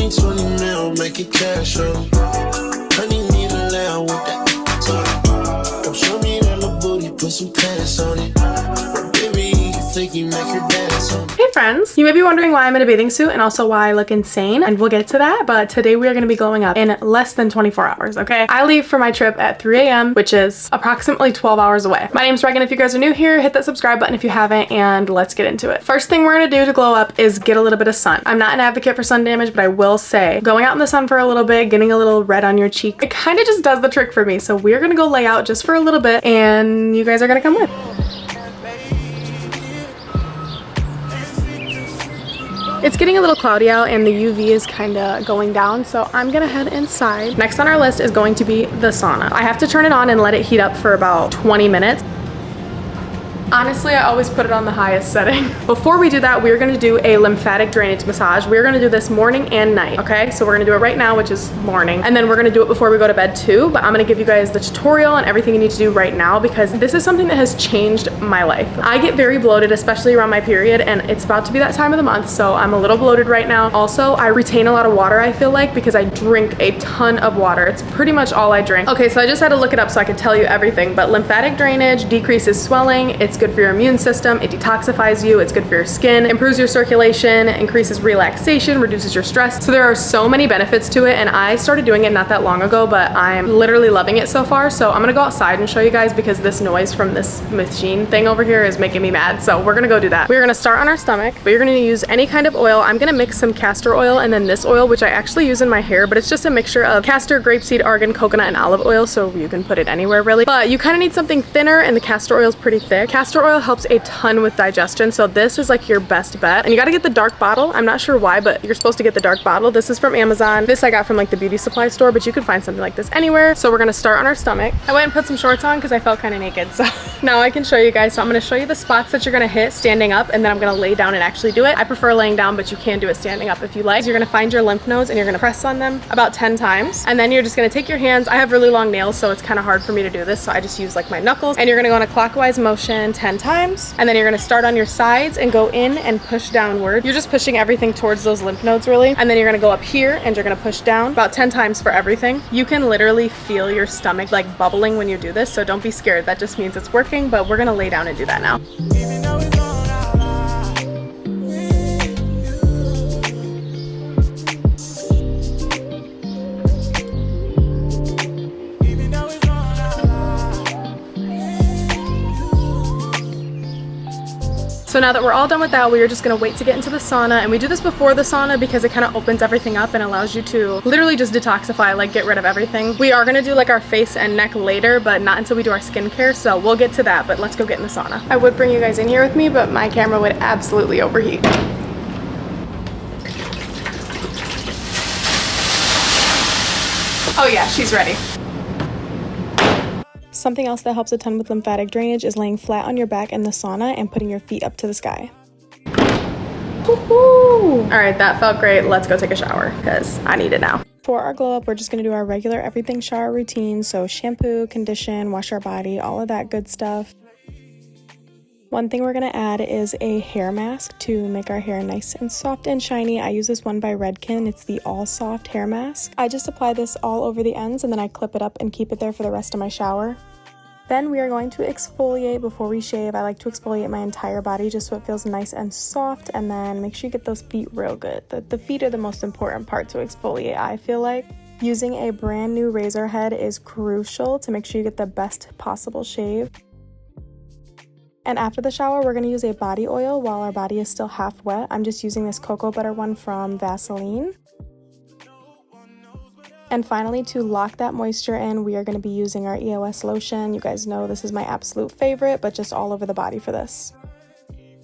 me 20 mil, make it cash up. Honey need a lamb with that talk. Come show me that little booty, put some pants on it. Baby, you think you make her dance on it. Hey friends, you may be wondering why I'm in a bathing suit and also why I look insane, and we'll get to that, but today we are going to be glowing up in less than 24 hours, okay? I leave for my trip at 3 a.m., which is approximately 12 hours away. My name's Reagan. If you guys are new here, hit that subscribe button if you haven't, and let's get into it. First thing we're going to do to glow up is get a little bit of sun. I'm not an advocate for sun damage, but I will say going out in the sun for a little bit, getting a little red on your cheek, it kind of just does the trick for me. So we're going to go lay out just for a little bit, and you guys are going to come with. It's getting a little cloudy out and the UV is kind of going down, so I'm gonna head inside. Next on our list is going to be the sauna. I have to turn it on and let it heat up for about 20 minutes. Honestly, I always put it on the highest setting. Before we do that, we're gonna do a lymphatic drainage massage. We're gonna do this morning and night, okay? So we're gonna do it right now, which is morning. And then we're gonna do it before we go to bed too, but I'm gonna give you guys the tutorial and everything you need to do right now because this is something that has changed my life. I get very bloated, especially around my period, and it's about to be that time of the month, so I'm a little bloated right now. Also, I retain a lot of water, I feel like, because I drink a ton of water. It's pretty much all I drink. Okay, so I just had to look it up so I could tell you everything, but lymphatic drainage decreases swelling, it's good for your immune system, it detoxifies you, it's good for your skin, improves your circulation, increases relaxation, reduces your stress. So there are so many benefits to it, and I started doing it not that long ago, but I'm literally loving it so far. So I'm gonna go outside and show you guys because this noise from this machine thing over here is making me mad. So we're gonna go do that. We're gonna start on our stomach, but you're gonna use any kind of oil. I'm gonna mix some castor oil and then this oil, which I actually use in my hair, but it's just a mixture of castor, grapeseed, argan, coconut, and olive oil, so you can put it anywhere really. But you kind of need something thinner, and the castor oil is pretty thick. Castor oil helps a ton with digestion, so this is like your best bet. And you got to get the dark bottle. I'm not sure why, but you're supposed to get the dark bottle. This is from Amazon. This I got from like the beauty supply store, but you can find something like this anywhere. So we're gonna start on our stomach. I went and put some shorts on because I felt kind of naked, so now I can show you guys. So I'm gonna show you the spots that you're gonna hit standing up, and then I'm gonna lay down and actually do it. I prefer laying down, but you can do it standing up if you like. So you're gonna find your lymph nodes and you're gonna press on them about 10 times, and then you're just gonna take your hands. I have really long nails, so it's kind of hard for me to do this, so I just use like my knuckles, and you're gonna go in a clockwise motion 10 times, and then you're gonna start on your sides and go in and push downward. You're just pushing everything towards those lymph nodes really, and then you're gonna go up here and you're gonna push down about 10 times for everything. You can literally feel your stomach like bubbling when you do this, so don't be scared. That just means it's working, but we're gonna lay down and do that now. So now that we're all done with that, we are just gonna wait to get into the sauna, and we do this before the sauna because it kind of opens everything up and allows you to literally just detoxify, like get rid of everything. We are gonna do like our face and neck later, but not until we do our skincare, so we'll get to that, but let's go get in the sauna. I would bring you guys in here with me, but my camera would absolutely overheat. Oh yeah, she's ready. Something else that helps a ton with lymphatic drainage is laying flat on your back in the sauna and putting your feet up to the sky. Woohoo! All right, that felt great. Let's go take a shower because I need it now. For our glow up, we're just gonna do our regular everything shower routine. So shampoo, condition, wash our body, all of that good stuff. One thing we're gonna add is a hair mask to make our hair nice and soft and shiny. I use this one by Redken. It's the All Soft hair mask. I just apply this all over the ends and then I clip it up and keep it there for the rest of my shower. Then we are going to exfoliate before we shave. I like to exfoliate my entire body just so it feels nice and soft, and then make sure you get those feet real good. The feet are the most important part to exfoliate, I feel like. Using a brand new razor head is crucial to make sure you get the best possible shave. And after the shower, we're gonna use a body oil while our body is still half wet. I'm just using this cocoa butter one from Vaseline. And finally, to lock that moisture in, we are going to be using our EOS lotion. You guys know this is my absolute favorite, but just all over the body for this.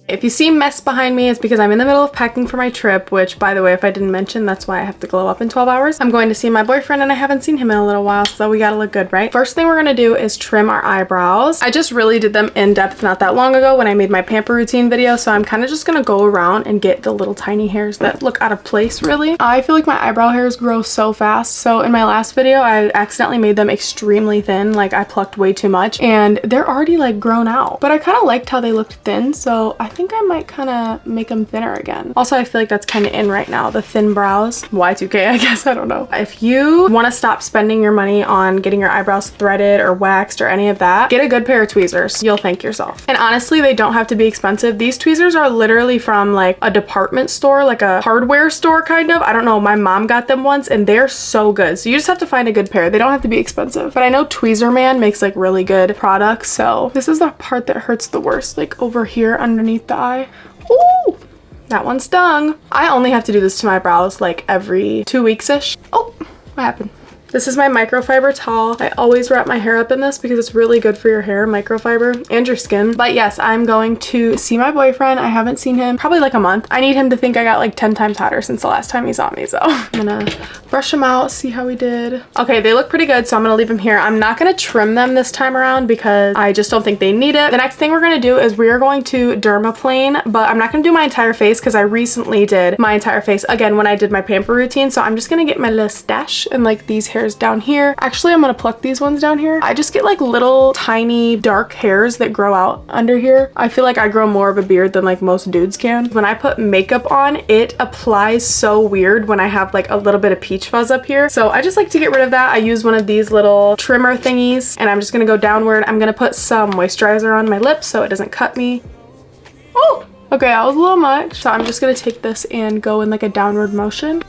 If you see mess behind me, it's because I'm in the middle of packing for my trip, which, by the way, if I didn't mention, that's why I have to glow up in 12 hours. I'm going to see my boyfriend and I haven't seen him in a little while, so we gotta look good, right? First thing we're gonna do is trim our eyebrows. I just really did them in depth not that long ago when I made my pamper routine video, so I'm kind of just gonna go around and get the little tiny hairs that look out of place, really. I feel like my eyebrow hairs grow so fast, so in my last video, I accidentally made them extremely thin, like I plucked way too much, and they're already like grown out. But I kind of liked how they looked thin, so I think think I might kind of make them thinner again. Also, I feel like that's kind of in right now, the thin brows. Y2K, I guess, I don't know. If you want to stop spending your money on getting your eyebrows threaded or waxed or any of that, get a good pair of tweezers. You'll thank yourself. And honestly, they don't have to be expensive. These tweezers are literally from like a department store, like a hardware store kind of. I don't know, my mom got them once and they're so good. So you just have to find a good pair. They don't have to be expensive. But I know Tweezer Man makes like really good products. So this is the part that hurts the worst, like over here underneath the eye. Ooh, that one stung. I only have to do this to my brows like every 2 weeks-ish. Oh, what happened? This is my microfiber towel. I always wrap my hair up in this because it's really good for your hair, microfiber, and your skin. But yes, I'm going to see my boyfriend. I haven't seen him probably like a month. I need him to think I got like 10 times hotter since the last time he saw me. So I'm gonna brush him out, see how he did. Okay, they look pretty good, so I'm gonna leave them here. I'm not gonna trim them this time around because I just don't think they need it. The next thing we're gonna do is we are going to dermaplane, but I'm not gonna do my entire face because I recently did my entire face again when I did my pamper routine. So I'm just gonna get my little stash and like these hairs down here. Actually, I'm gonna pluck these ones down here. I just get like little tiny dark hairs that grow out under here. I feel like I grow more of a beard than like most dudes can. When I put makeup on, it applies so weird when I have like a little bit of peach fuzz up here. So I just like to get rid of that. I use one of these little trimmer thingies and I'm just gonna go downward. I'm gonna put some moisturizer on my lips so it doesn't cut me. Oh, okay, that was a little much. So I'm just gonna take this and go in like a downward motion.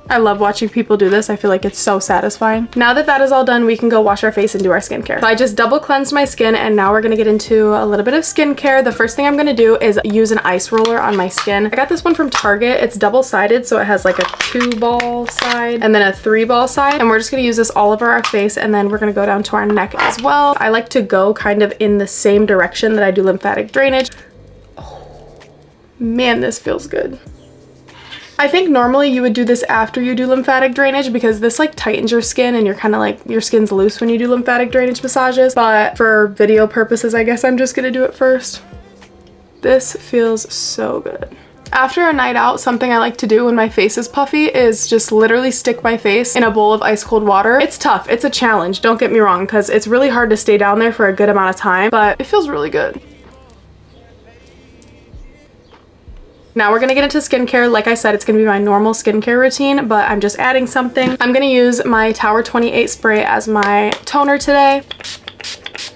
I love watching people do this. I feel like it's so satisfying. Now that that is all done, we can go wash our face and do our skincare. So I just double cleansed my skin and now we're gonna get into a little bit of skincare. The first thing I'm gonna do is use an ice roller on my skin. I got this one from Target. It's double-sided, so it has like a 2-ball side and then a 3-ball side. And we're just gonna use this all over our face and then we're gonna go down to our neck as well. I like to go kind of in the same direction that I do lymphatic drainage. Oh, man, this feels good. I think normally you would do this after you do lymphatic drainage because this like tightens your skin and you're kind of like, your skin's loose when you do lymphatic drainage massages. But for video purposes, I guess I'm just gonna do it first. This feels so good. After a night out, something I like to do when my face is puffy is just literally stick my face in a bowl of ice cold water. It's tough, it's a challenge, don't get me wrong, because it's really hard to stay down there for a good amount of time, but it feels really good. Now we're gonna get into skincare. Like I said, it's gonna be my normal skincare routine, but I'm just adding something. I'm gonna use my Tower 28 spray as my toner today.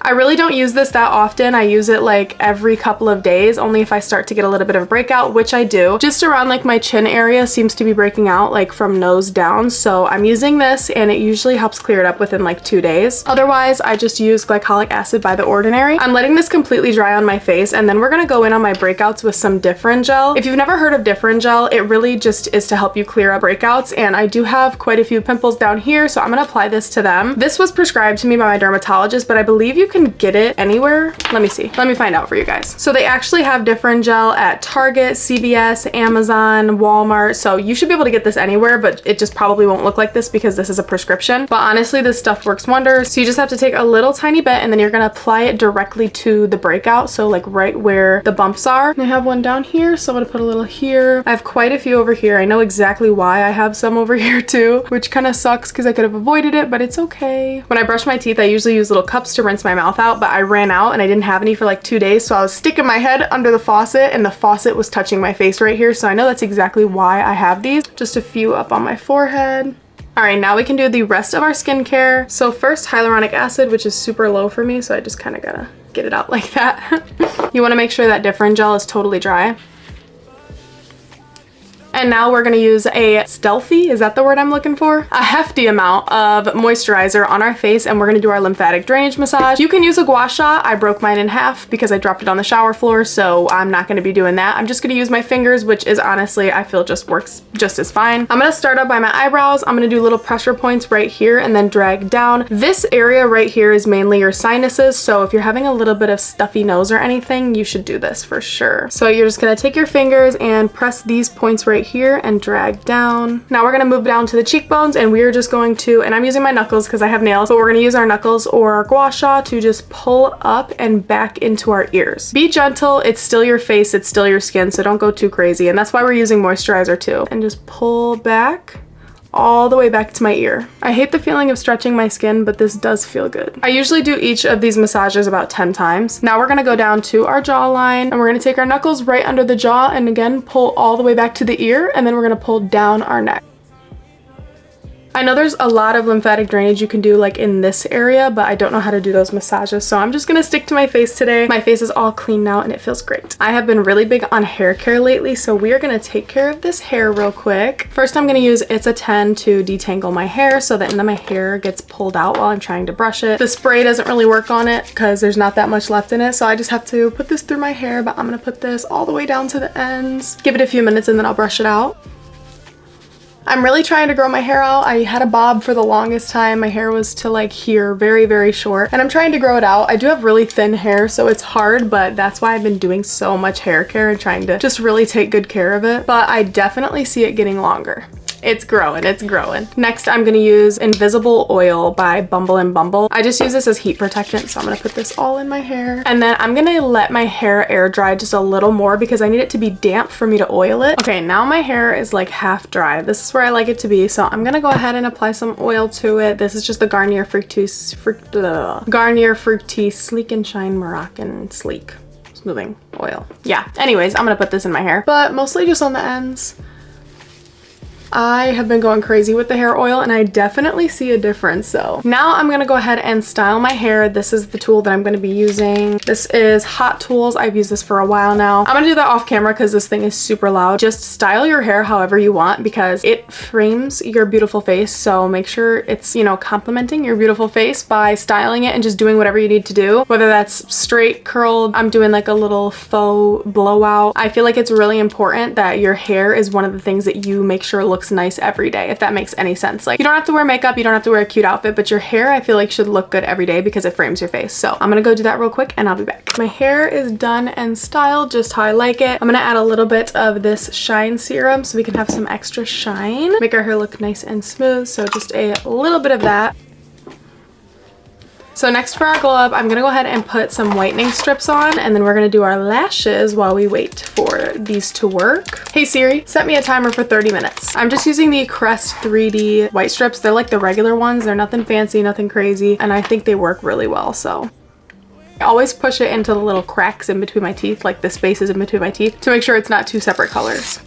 I really don't use this that often. I use it like every couple of days, only if I start to get a little bit of breakout, which I do. Just around like my chin area seems to be breaking out like from nose down. So I'm using this and it usually helps clear it up within like 2 days. Otherwise, I just use glycolic acid by The Ordinary. I'm letting this completely dry on my face and then we're gonna go in on my breakouts with some Differin gel. If you've never heard of Differin gel, it really just is to help you clear up breakouts. And I do have quite a few pimples down here, so I'm gonna apply this to them. This was prescribed to me by my dermatologist, but I believe you can get it anywhere. Let me see. Let me find out for you guys. So they actually have Differin gel at Target, CVS, Amazon, Walmart. So you should be able to get this anywhere, but it just probably won't look like this because this is a prescription. But honestly, this stuff works wonders. So you just have to take a little tiny bit and then you're gonna apply it directly to the breakout. So like right where the bumps are. And I have one down here, so I'm gonna put a little here. I have quite a few over here. I know exactly why I have some over here too, which kind of sucks because I could have avoided it, but it's okay. When I brush my teeth, I usually use little cups to rinse my mouth out, but I ran out and I didn't have any for like 2 days. So I was sticking my head under the faucet and the faucet was touching my face right here. So I know that's exactly why I have these. Just a few up on my forehead. All right, now we can do the rest of our skincare. So first, hyaluronic acid, which is super low for me. So I just kind of gotta get it out like that. You wanna make sure that Differin gel is totally dry. And now we're gonna use a stealthy, is that the word I'm looking for? A hefty amount of moisturizer on our face and we're gonna do our lymphatic drainage massage. You can use a gua sha. I broke mine in half because I dropped it on the shower floor, so I'm not gonna be doing that. I'm just gonna use my fingers, which is honestly, I feel just works just as fine. I'm gonna start up by my eyebrows. I'm gonna do little pressure points right here and then drag down. This area right here is mainly your sinuses, so if you're having a little bit of stuffy nose or anything, you should do this for sure. So you're just gonna take your fingers and press these points right here and drag down. Now we're gonna move down to the cheekbones and we are just going to, and I'm using my knuckles because I have nails, but we're gonna use our knuckles or our gua sha to just pull up and back into our ears. Be gentle, it's still your face, it's still your skin, so don't go too crazy. And that's why we're using moisturizer too. And just pull back all the way back to my ear. I hate the feeling of stretching my skin, but this does feel good. I usually do each of these massages about 10 times. Now we're gonna go down to our jawline, and we're gonna take our knuckles right under the jaw and again pull all the way back to the ear, and then we're gonna pull down our neck. I know there's a lot of lymphatic drainage you can do like in this area, but I don't know how to do those massages, so I'm just gonna stick to my face today. My face is all clean now and it feels great. I have been really big on hair care lately, so we are gonna take care of this hair real quick. First, I'm gonna use It's a 10 to detangle my hair so that my hair gets pulled out while I'm trying to brush it. The spray doesn't really work on it because there's not that much left in it, so I just have to put this through my hair, but I'm gonna put this all the way down to the ends. Give it a few minutes and then I'll brush it out. I'm really trying to grow my hair out. I had a bob for the longest time. My hair was to like here, very, very short, and I'm trying to grow it out. I do have really thin hair, so it's hard, but that's why I've been doing so much hair care and trying to just really take good care of it. But I definitely see it getting longer. It's growing, it's growing. Next, I'm gonna use Invisible Oil by Bumble and Bumble. I just use this as heat protectant, so I'm gonna put this all in my hair. And then I'm gonna let my hair air dry just a little more because I need it to be damp for me to oil it. Okay, now my hair is like half dry. This is where I like it to be, so I'm gonna go ahead and apply some oil to it. This is just the Garnier Fructis Sleek and Shine Moroccan Sleek Smoothing Oil. Yeah, anyways, I'm gonna put this in my hair, but mostly just on the ends. I have been going crazy with the hair oil and I definitely see a difference. So now I'm gonna go ahead and style my hair. This is the tool that I'm gonna be using. This is Hot Tools. I've used this for a while now. I'm gonna do that off camera because this thing is super loud. Just style your hair however you want because it frames your beautiful face. So make sure it's, you know, complimenting your beautiful face by styling it and just doing whatever you need to do. Whether that's straight, curled, I'm doing like a little faux blowout. I feel like it's really important that your hair is one of the things that you make sure looks nice every day, if that makes any sense. Like, you don't have to wear makeup, you don't have to wear a cute outfit, but your hair I feel like should look good every day because it frames your face. So I'm gonna go do that real quick and I'll be back. My hair is done and styled just how I like it. I'm gonna add a little bit of this shine serum so we can have some extra shine, make our hair look nice and smooth. So just a little bit of that. So next for our glow up, I'm gonna go ahead and put some whitening strips on, and then we're gonna do our lashes while we wait for these to work. Hey Siri, set me a timer for 30 minutes. I'm just using the Crest 3D white strips. They're like the regular ones. They're nothing fancy, nothing crazy, and I think they work really well, so. I always push it into the little cracks in between my teeth, like the spaces in between my teeth, to make sure it's not two separate colors.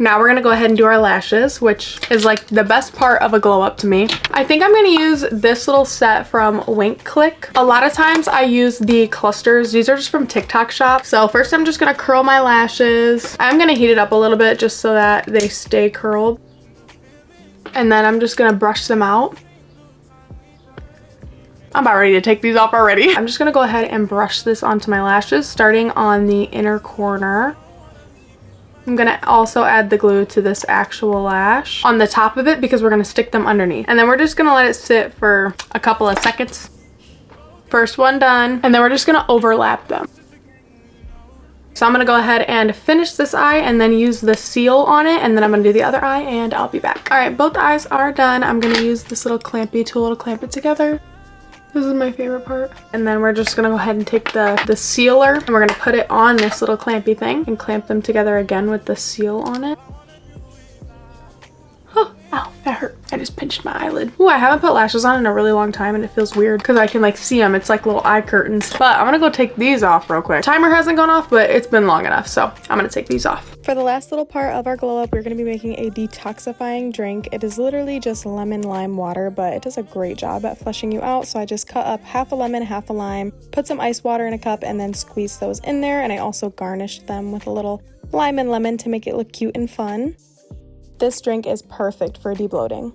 Now we're gonna go ahead and do our lashes, which is like the best part of a glow up to me. I think I'm gonna use this little set from Wink Click. A lot of times I use the clusters. These are just from TikTok shop. So first I'm just gonna curl my lashes. I'm gonna heat it up a little bit just so that they stay curled. And then I'm just gonna brush them out. I'm about ready to take these off already. I'm just gonna go ahead and brush this onto my lashes, starting on the inner corner. I'm gonna also add the glue to this actual lash on the top of it because we're gonna stick them underneath. And then we're just gonna let it sit for a couple of seconds. First one done, and then we're just gonna overlap them. So I'm gonna go ahead and finish this eye and then use the seal on it, and then I'm gonna do the other eye and I'll be back. All right, both eyes are done. I'm gonna use this little clampy tool to clamp it together. This is my favorite part. And then we're just gonna go ahead and take the sealer and we're gonna put it on this little clampy thing and clamp them together again with the seal on it. Oh, ow, that hurt. I just pinched my eyelid. Ooh, I haven't put lashes on in a really long time and it feels weird because I can like see them. It's like little eye curtains. But I'm gonna go take these off real quick. Timer hasn't gone off, but it's been long enough, so I'm gonna take these off. For the last little part of our glow up, we're gonna be making a detoxifying drink. It is literally just lemon lime water, but it does a great job at flushing you out. So I just cut up half a lemon, half a lime, put some ice water in a cup, and then squeeze those in there. And I also garnished them with a little lime and lemon to make it look cute and fun. This drink is perfect for debloating.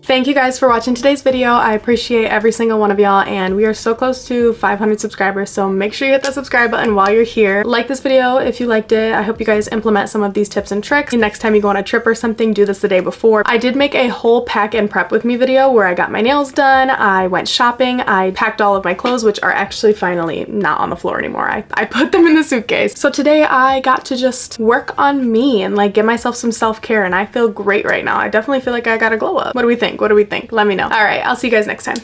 Thank you guys for watching today's video. I appreciate every single one of y'all, and we are so close to 500 subscribers, so make sure you hit that subscribe button while you're here. Like this video if you liked it. I hope you guys implement some of these tips and tricks. Next time you go on a trip or something, do this the day before. I did make a whole pack and prep with me video where I got my nails done, I went shopping, I packed all of my clothes, which are actually finally not on the floor anymore. I put them in the suitcase. So today I got to just work on me and like give myself some self-care, and I feel great right now. I definitely feel like I got a glow up. What do we think? What do we think? Let me know. All right, I'll see you guys next time.